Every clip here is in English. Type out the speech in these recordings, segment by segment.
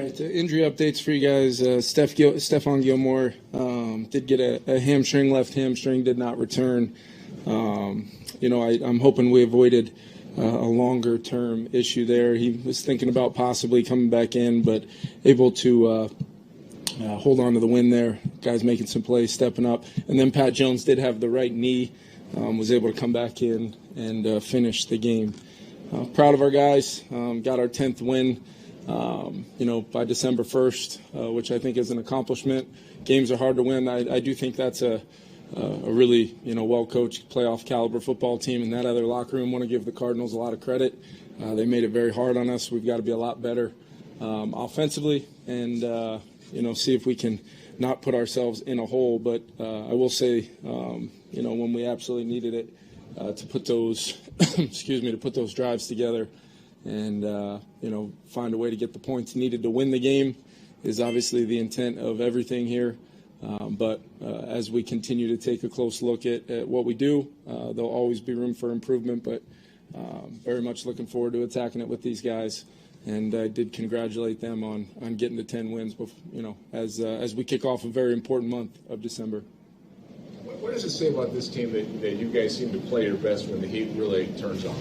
right, injury updates for you guys. Stephon Gilmore did get a hamstring, left hamstring, did not return. I'm hoping we avoided a longer-term issue there. He was thinking about possibly coming back in, but able to hold on to the win there. Guys making some plays, stepping up. And then Pat Jones did have the right knee, was able to come back in and finish the game. Proud of our guys. Got our 10th win. By December 1st, which I think is an accomplishment. Games are hard to win. I do think that's a really, well-coached playoff caliber football team in that other locker room. Want to give the Cardinals a lot of credit. They made it very hard on us. We've got to be a lot better offensively and, see if we can not put ourselves in a hole. But I will say, when we absolutely needed it to put those, to put those drives together, and, find a way to get the points needed to win the game is obviously the intent of everything here. But as we continue to take a close look at what we do, there'll always be room for improvement, but very much looking forward to attacking it with these guys. And I did congratulate them on getting to 10 wins, as we kick off a very important month of December. What does it say about this team that you guys seem to play your best when the heat really turns on?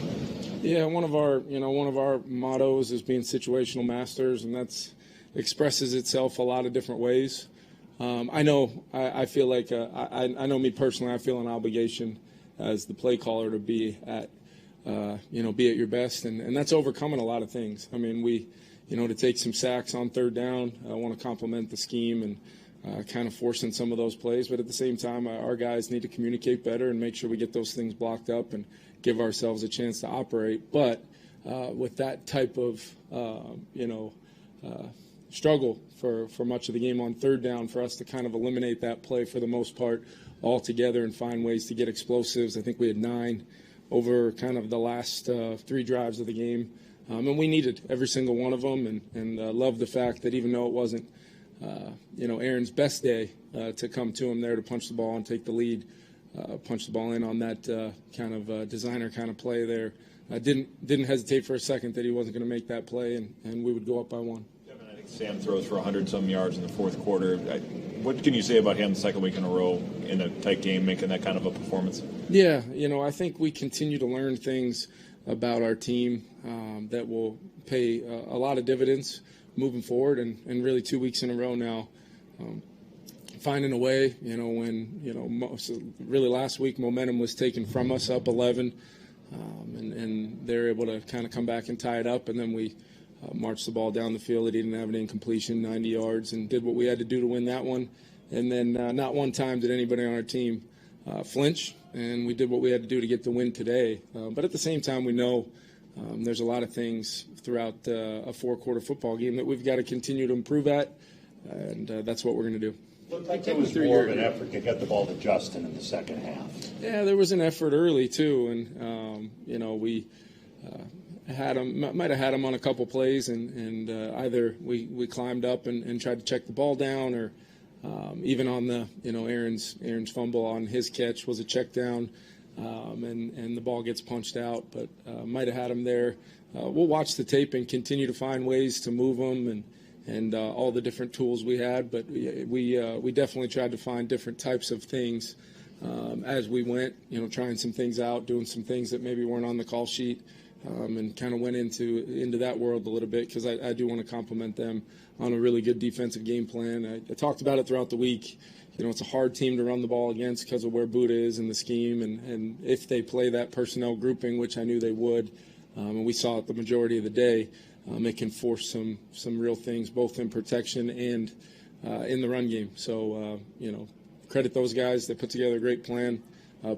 Yeah, one of our mottos is being situational masters, and that's expresses itself a lot of different ways. I feel like I know me personally. I feel an obligation as the play caller to be at your best, and that's overcoming a lot of things. I mean, to take some sacks on third down. I want to compliment the scheme and kind of forcing some of those plays, but at the same time, our guys need to communicate better and make sure we get those things blocked up and give ourselves a chance to operate. But with that type of, struggle for much of the game on third down, for us to kind of eliminate that play for the most part altogether and find ways to get explosives. I think we had 9 over kind of the last 3 drives of the game. And we needed every single one of them, and loved the fact that even though it wasn't, Aaron's best day to come to him there to punch the ball and take the lead, punch the ball in on that kind of designer kind of play there. I didn't hesitate for a second that he wasn't going to make that play, and we would go up by 1. Kevin, I think Sam throws for 100-some yards in the fourth quarter. What can you say about him the second week in a row in a tight game, making that kind of a performance? Yeah, I think we continue to learn things about our team that will pay a lot of dividends moving forward, and really 2 weeks in a row now. Finding a way, when, really last week momentum was taken from us up 11, and they're able to kind of come back and tie it up, and then we marched the ball down the field. It didn't have an incompletion, 90 yards, and did what we had to do to win that one. And then not one time did anybody on our team flinch, and we did what we had to do to get the win today. But at the same time, we know there's a lot of things throughout a 4-quarter football game that we've got to continue to improve at, and that's what we're going to do. Looked like there was more of an effort to get the ball to Justin in the second half. Yeah, there was an effort early too, and we might have had him on a couple plays, and either we climbed up and tried to check the ball down, or even on the Aaron's fumble on his catch was a check down, and the ball gets punched out, but might have had him there. We'll watch the tape and continue to find ways to move him and all the different tools we had, but we definitely tried to find different types of things as we went, trying some things out, doing some things that maybe weren't on the call sheet, and kind of went into that world a little bit, because I do want to compliment them on a really good defensive game plan. I talked about it throughout the week. It's a hard team to run the ball against because of where Buddha is in the scheme, and if they play that personnel grouping, which I knew they would, and we saw it the majority of the day, it can force some real things, both in protection and in the run game. So, credit those guys. They put together a great plan,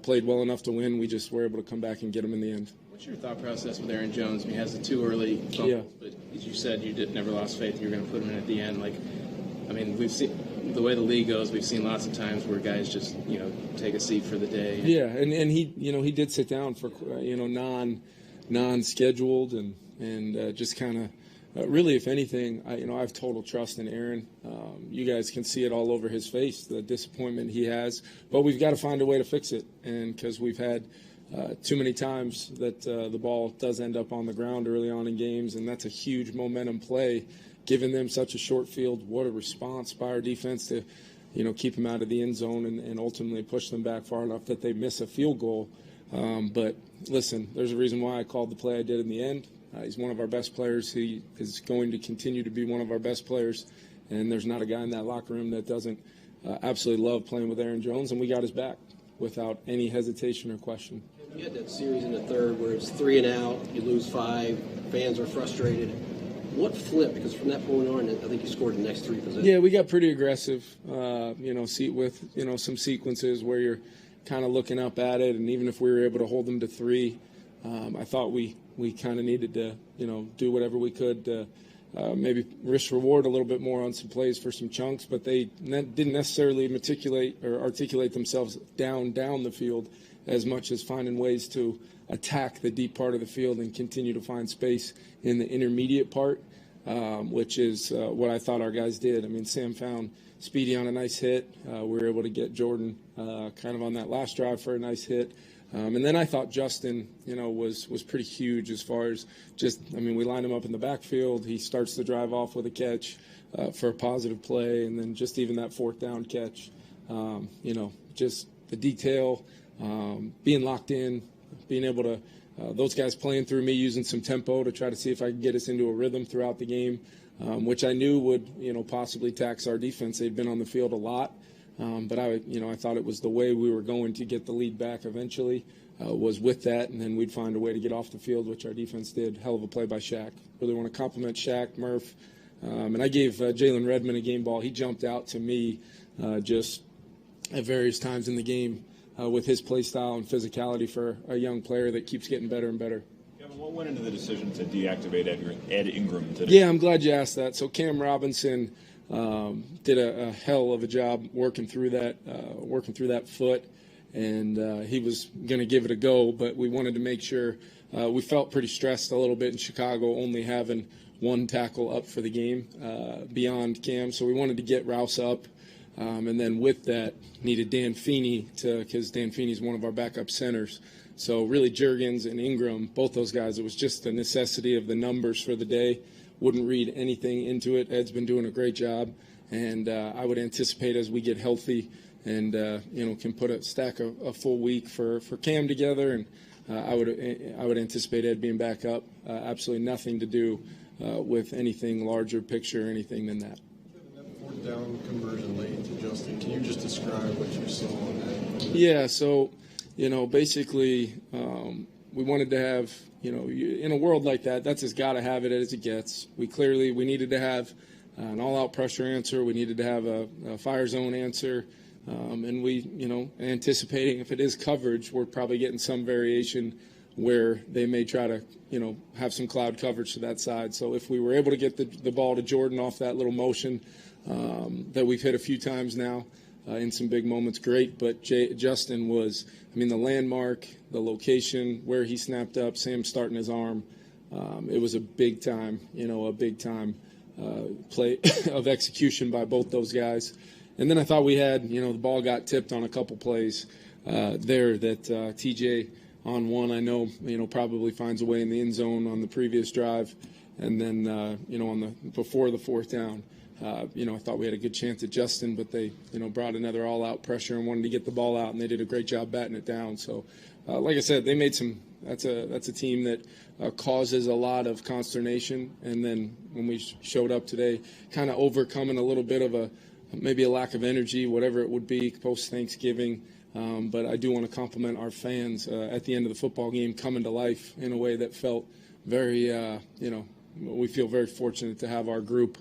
played well enough to win. We just were able to come back and get them in the end. What's your thought process with Aaron Jones? I mean, he has the 2 early fumbles, but as you said, you never lost faith you were going to put him in at the end. We've seen the way the league goes. We've seen lots of times where guys just, take a seat for the day. Yeah, and he, he did sit down for, non-scheduled and just kind of really, if anything, I have total trust in Aaron. You guys can see it all over his face, the disappointment he has. But we've got to find a way to fix it, and because we've had too many times that the ball does end up on the ground early on in games, and that's a huge momentum play. given them such a short field. What a response by our defense to, keep them out of the end zone and ultimately push them back far enough that they miss a field goal. But listen, there's a reason why I called the play I did in the end. He's one of our best players. He is going to continue to be one of our best players. And there's not a guy in that locker room that doesn't absolutely love playing with Aaron Jones. And we got his back without any hesitation or question. You had that series in the third where it's 3 and out, you lose 5, fans are frustrated. What flipped? Because from that point on, I think you scored the next 3 possessions. Yeah, we got pretty aggressive, with some sequences where you're kind of looking up at it. And even if we were able to hold them to 3, I thought we kind of needed to, do whatever we could to maybe risk reward a little bit more on some plays for some chunks. But they didn't necessarily articulate themselves down the field as much as finding ways to attack the deep part of the field and continue to find space in the intermediate part, which is what I thought our guys did. I mean, Sam found Speedy on a nice hit. We were able to get Jordan kind of on that last drive for a nice hit. And then I thought Justin, was pretty huge as far as we lined him up in the backfield. He starts the drive off with a catch for a positive play, and then just even that 4th down catch, just the detail, being locked in, being able to, those guys playing through me, using some tempo to try to see if I could get us into a rhythm throughout the game, which I knew would, possibly tax our defense. They'd been on the field a lot. But I thought it was the way we were going to get the lead back eventually was with that, and then we'd find a way to get off the field, which our defense did. Hell of a play by Shaq. Really want to compliment Shaq, Murph. And I gave Jalen Redmond a game ball. He jumped out to me just at various times in the game with his play style and physicality for a young player that keeps getting better and better. Kevin, what went into the decision to deactivate Ed Ingram today? Yeah, I'm glad you asked that. So Cam Robinson did a hell of a job working through that foot, and he was going to give it a go, but we wanted to make sure we felt pretty stressed a little bit in Chicago, only having 1 tackle up for the game beyond Cam, so we wanted to get Rouse up, and then with that needed Dan Feeney because Dan Feeney is one of our backup centers. So really Juergens and Ingram, both those guys, it was just the necessity of the numbers for the day. Wouldn't read anything into it. Ed's been doing a great job, and I would anticipate as we get healthy and can put a full week for Cam together, and I would anticipate Ed being back up. Absolutely nothing to do with anything larger picture or anything than that. That 4th down conversion late to Justin. Can you just describe what you saw on that? Yeah. So basically we wanted to have. In a world like that, that's as got to have it as it gets. We needed to have an all-out pressure answer. We needed to have a fire zone answer. And we, anticipating if it is coverage, we're probably getting some variation where they may try to, have some cloud coverage to that side. So if we were able to get the ball to Jordan off that little motion that we've hit a few times now, in some big moments, great. But Justin was, the landmark, the location, where he snapped up, Sam starting his arm. It was a big time, play of execution by both those guys. And then I thought we had, the ball got tipped on a couple plays there that TJ on one, I know, probably finds a way in the end zone on the previous drive. And then, before the 4th down. I thought we had a good chance at Justin, but they, brought another all-out pressure and wanted to get the ball out, and they did a great job batting it down. So, like I said, they made some. That's a team that causes a lot of consternation. And then when we showed up today, kind of overcoming a little bit of maybe a lack of energy, whatever it would be post Thanksgiving. But I do want to compliment our fans at the end of the football game coming to life in a way that felt very, we feel very fortunate to have our group.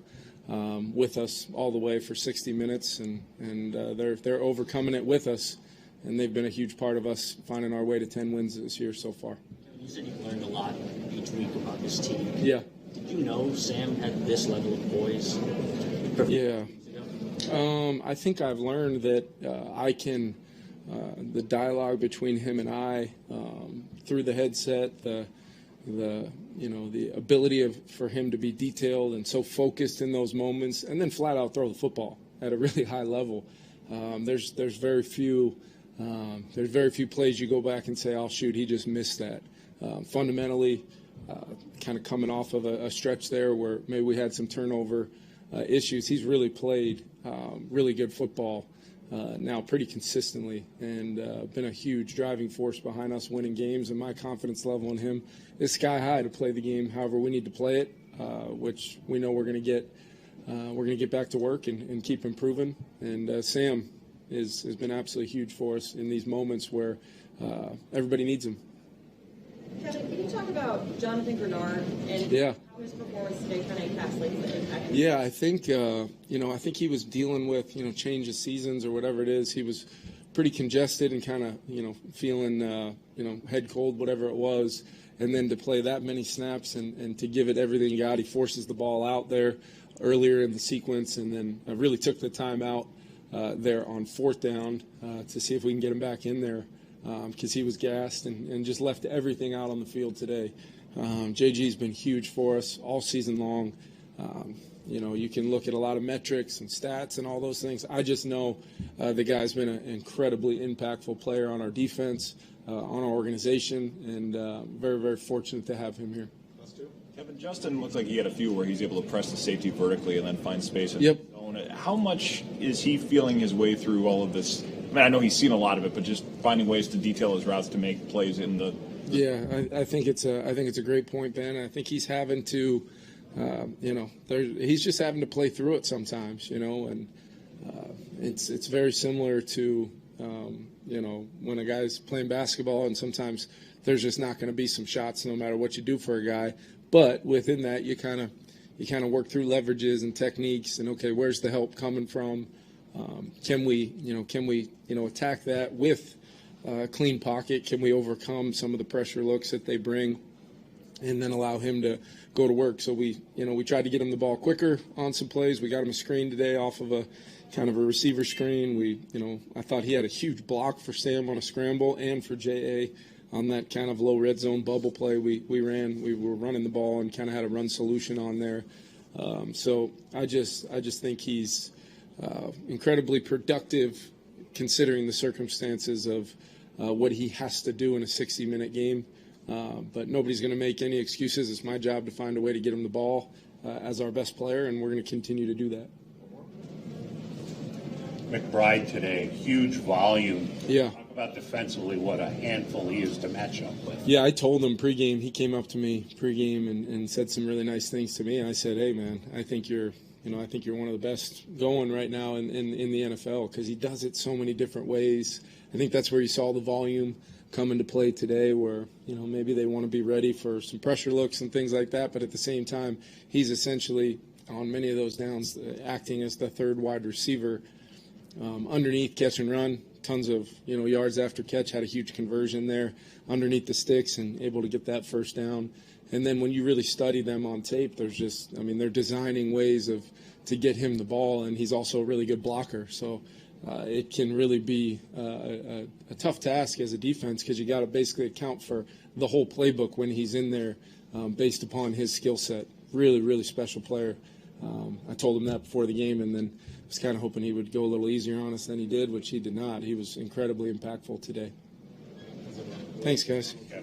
With us all the way for 60 minutes, and they're overcoming it with us, and they've been a huge part of us finding our way to 10 wins this year so far. You said you've learned a lot each week about this team. Yeah. Did you know Sam had this level of poise? Yeah. I think I've learned that I can, the dialogue between him and I through the headset, the ability for him to be detailed and so focused in those moments, and then flat out throw the football at a really high level. There's very few plays you go back and say, "Oh shoot, he just missed that." Fundamentally, kind of coming off of a stretch there where maybe we had some turnover issues. He's really played really good football now pretty consistently, and been a huge driving force behind us winning games. And my confidence level in him is sky high to play the game however we need to play it, which we know we're going to get. We're going to get back to work and keep improving. And Sam has been absolutely huge for us in these moments where everybody needs him. Kevin, can you talk about Jonathan Grenard and how his performance today kind of encapsulates the impact? Yeah, I think I think he was dealing with change of seasons or whatever it is. He was pretty congested and kind of feeling head cold, whatever it was. And then to play that many snaps and to give it everything he got, he forces the ball out there earlier in the sequence, and then really took the time out there on 4th down to see if we can get him back in there. Because he was gassed and just left everything out on the field today. JG's been huge for us all season long. You can look at a lot of metrics and stats and all those things. I just know the guy's been an incredibly impactful player on our defense, on our organization, and very, very fortunate to have him here. Kevin, Justin looks like he had a few where he's able to press the safety vertically and then find space. Yep. How much is he feeling his way through all of this? I mean, I know he's seen a lot of it, but just finding ways to detail his routes to make plays in the. Yeah, I think it's a great point, Ben. I think he's having to, he's just having to play through it sometimes, and it's very similar to, when a guy's playing basketball, and sometimes there's just not going to be some shots no matter what you do for a guy. But within that, you kind of work through leverages and techniques, and okay, where's the help coming from? Can we attack that with a clean pocket? Can we overcome some of the pressure looks that they bring, and then allow him to go to work? So we tried to get him the ball quicker on some plays. We got him a screen today off of a kind of a receiver screen. I thought he had a huge block for Sam on a scramble and for JA on that kind of low red zone bubble play we ran. We were running the ball and kind of had a run solution on there. So I just think he's incredibly productive considering the circumstances of what he has to do in a 60-minute game. But nobody's going to make any excuses. It's my job to find a way to get him the ball as our best player, and we're going to continue to do that. McBride today, huge volume. Yeah. Talk about defensively what a handful he is to match up with. Yeah, I told him pregame. He came up to me pregame and said some really nice things to me. And I said, hey, man, I think you're one of the best going right now in the NFL, because he does it so many different ways. I think that's where you saw the volume come into play today, where maybe they want to be ready for some pressure looks and things like that. But at the same time, he's essentially on many of those downs acting as the third wide receiver. Underneath catch and run, tons of yards after catch, had a huge conversion there underneath the sticks and able to get that first down. And then when you really study them on tape, they're designing ways to get him the ball, and he's also a really good blocker. So it can really be a tough task as a defense, because you got to basically account for the whole playbook when he's in there based upon his skill set. Really, really special player. I told him that before the game, and then was kind of hoping he would go a little easier on us than he did, which he did not. He was incredibly impactful today. Thanks, guys. Okay.